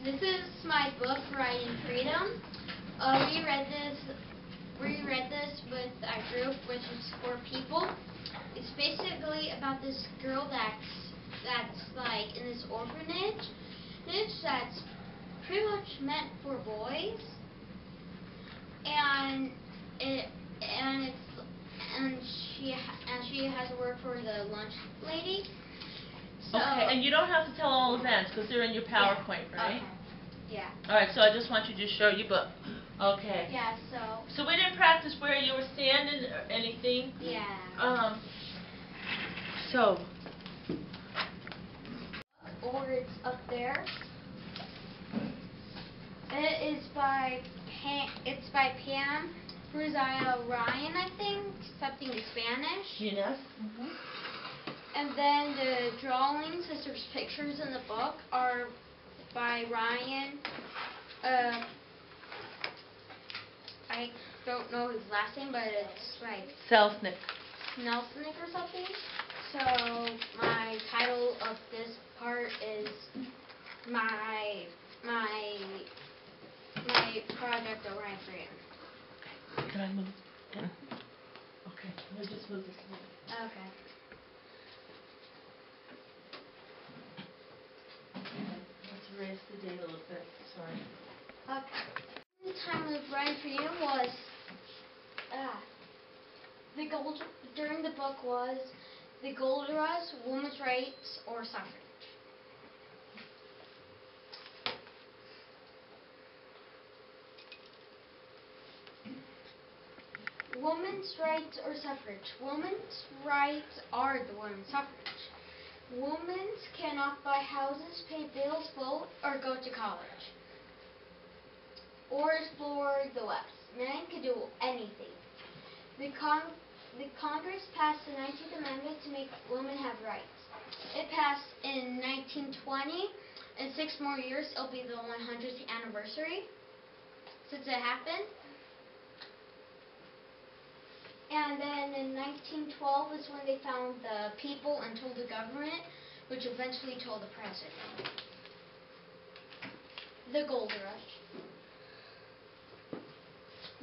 This is my book, Writing Freedom. We read this with our group, which is 4 people. It's basically about this girl that's like in this orphanage that's pretty much meant for boys, and it and it's and she has to work for the lunch lady. So, okay, and you don't have to tell all events because they're in your PowerPoint, yeah. right? Okay. Yeah. Alright, so I just want you to show you, but okay. Yeah, So we didn't practice where you were standing or anything. yeah. So Or it's up there. It's by Pam Ruzaya Ryan, I think, something in Spanish. Yes. And then the drawings, as there's pictures in the book, are by Ryan. I don't know his last name, but it's like Selznick. Nelsonic or something. So my title of this part is my project of Writing Freedom. Can I move? Yeah. Okay, we'll just move this way. Okay. Let's erase the date a little bit. Sorry. Okay. The time of Writing Freedom was during the book was the Gold Rush, women's rights, or suffrage. Women's rights or suffrage. Women's rights are the women's suffrage. Women cannot buy houses, pay bills, vote, or go to college, or explore the West. Men can do anything. The Congress passed the 19th Amendment to make women have rights. It passed in 1920. In 6 more years, it'll be the 100th anniversary since it happened. And then in 1912 is when they found the people and told the government, which eventually told the president. The Gold Rush.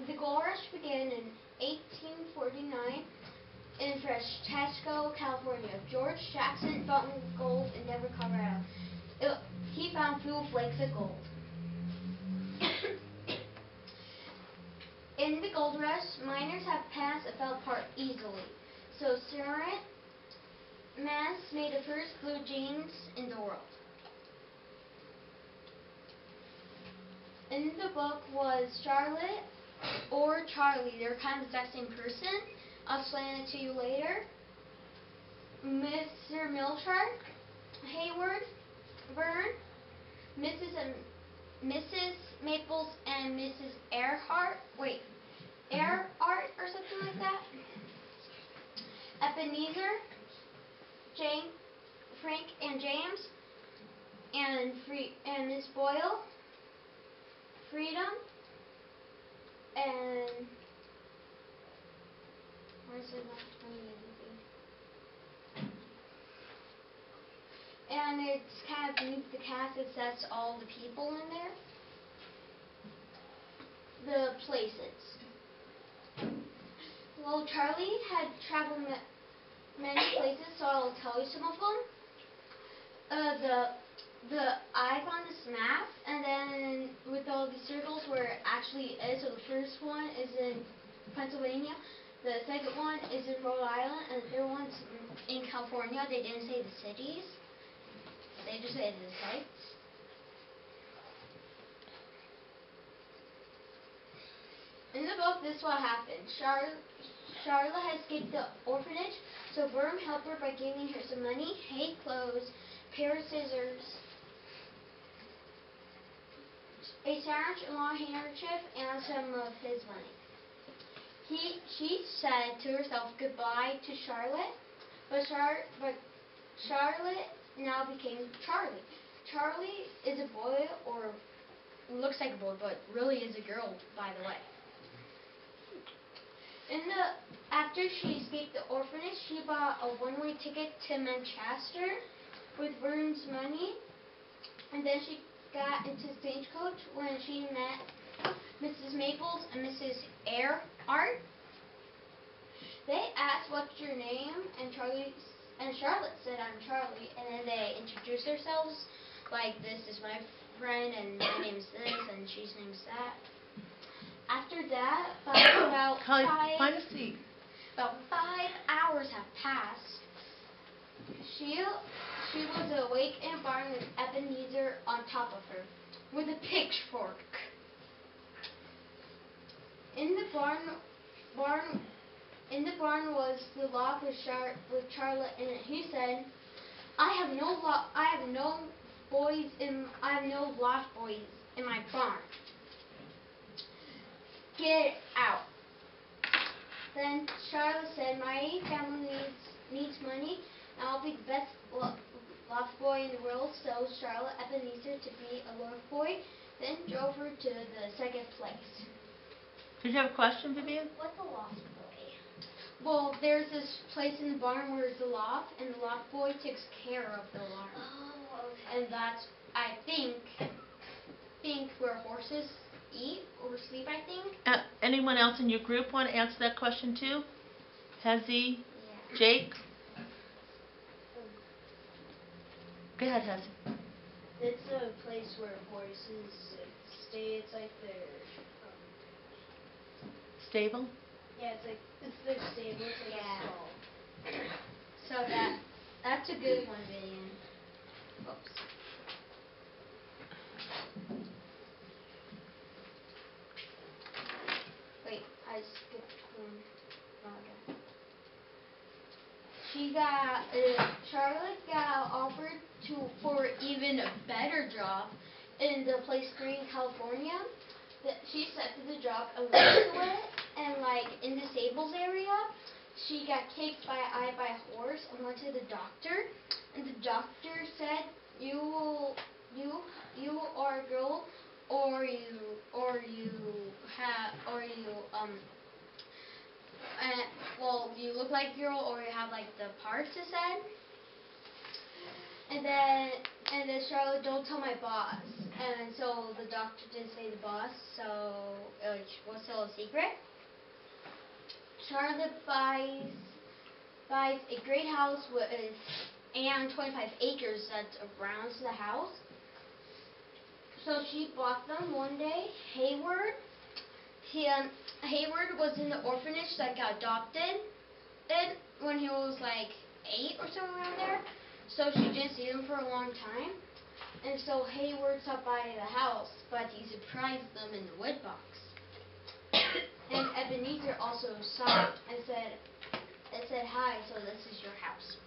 The Gold Rush began in 1849 in Freshtasco, California. George Jackson found gold in Denver, Colorado. He found few flakes of gold. In the Gold Rush, miners had pants that fell apart easily. So Sarant Mass made the first blue jeans in the world. In the book was Charlotte or Charlie. They're kind of the exact same person. I'll explain it to you later. Mr. Milchart, Hayward, Verne, Mrs. Maples, and Mrs. Earhart. Earhart or something like that. Ebenezer, Jane, Frank, and James, and Miss Boyle, Freedom, and where's the last one? And it's kind of beneath the cast. It says all the people in there. The places. Well, Charlie had traveled many places, so I'll tell you some of them. The I've on this map, and then with all the circles where it actually is. So the first one is in Pennsylvania, the second one is in Rhode Island, and the third one's in California. They didn't say the cities. They just said the sites. In the book, this is what happened. Charlotte had escaped the orphanage, so Burnham helped her by giving her some money, hay, clothes, pair of scissors, a sandwich, a long handkerchief, and some of his money. She said to herself goodbye to Charlotte, but Charlotte now became Charlie. Charlie is a boy, or looks like a boy, but really is a girl, by the way. After she escaped the orphanage, she bought a one-way ticket to Manchester with Verne's money, and then got into Stagecoach when she met Mrs. Maples and Mrs. Art. They asked, "What's your name?" And Charlotte said, "I'm Charlie." And then they introduced themselves, like, "This is my friend, and my name's this, and she's name's that." After that, about Kylie, find a seat. about 5 hours have passed. She was awake in a barn with Ebenezer on top of her, with a pitchfork. In the barn was the loft with Charlotte in it. He said, I have no lost boys in my barn. Get out." Then Charlotte said, "My family needs money, and I'll be the best loft boy in the world." So Charlotte Ebenezer to be a loft boy, then drove her to the second place. Did you have a question, Vivian? What's a loft boy? Well, there's this place in the barn where it's the loft, and the loft boy takes care of the barn. Oh, okay. And that's, I think where horses eat or sleep, I think. Anyone else in your group want to answer that question too? Hezzy? Yeah. Jake? Go ahead, Hezzy. It's a place where horses stay. It's like their Stable? yeah, it's their stable. It's like Yeah. a stall. So that's a good one, Vivian. Oops. Wait, I skipped one. Okay. Charlotte got offered for even a better job in the Play Spring, California. That she accepted the job and went to it, and like in the stables area, she got kicked by a horse and went to the doctor, and the doctor said, you are a girl, you look like a girl, or you have like the parts, it said. And then Charlotte, "Don't tell my boss." And so the doctor didn't say the boss, so it was still a secret. Charlotte buys a great house and 25 acres that surrounds the house. So she bought them one day. Hayward was in the orphanage that got adopted when he was like 8 or somewhere around there. So she didn't see him for a long time. And so Hayward stopped by the house, but he surprised them in the wood box. And Ebenezer also saw it and said, "Hi, so this is your house."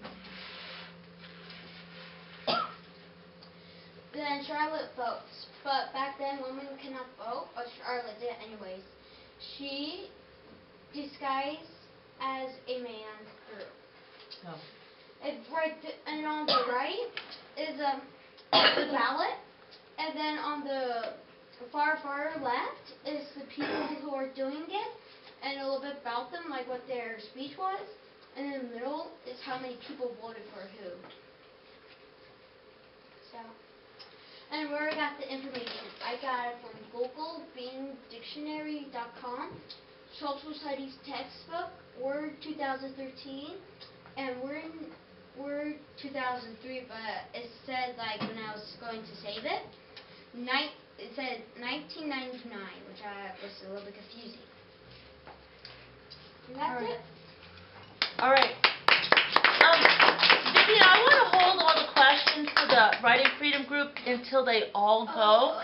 Then Charlotte votes, but back then women cannot vote, but Charlotte did anyways. She disguised as a man group. Oh. And on the right is the ballot, and then on the far left is the people who are doing it, and a little bit about them, like what their speech was, and in the middle is how many people voted for who. So, and where I got the information, I got it from Google, Bing, Dictionary.com, Social Studies textbook, Word 2013, and Word 2003, but it said, like, when I was going to save it, it said 1999, which was a little bit confusing. And that's it. All right. Vivian, I want to hold all the questions for the Writing Freedom group until they all go.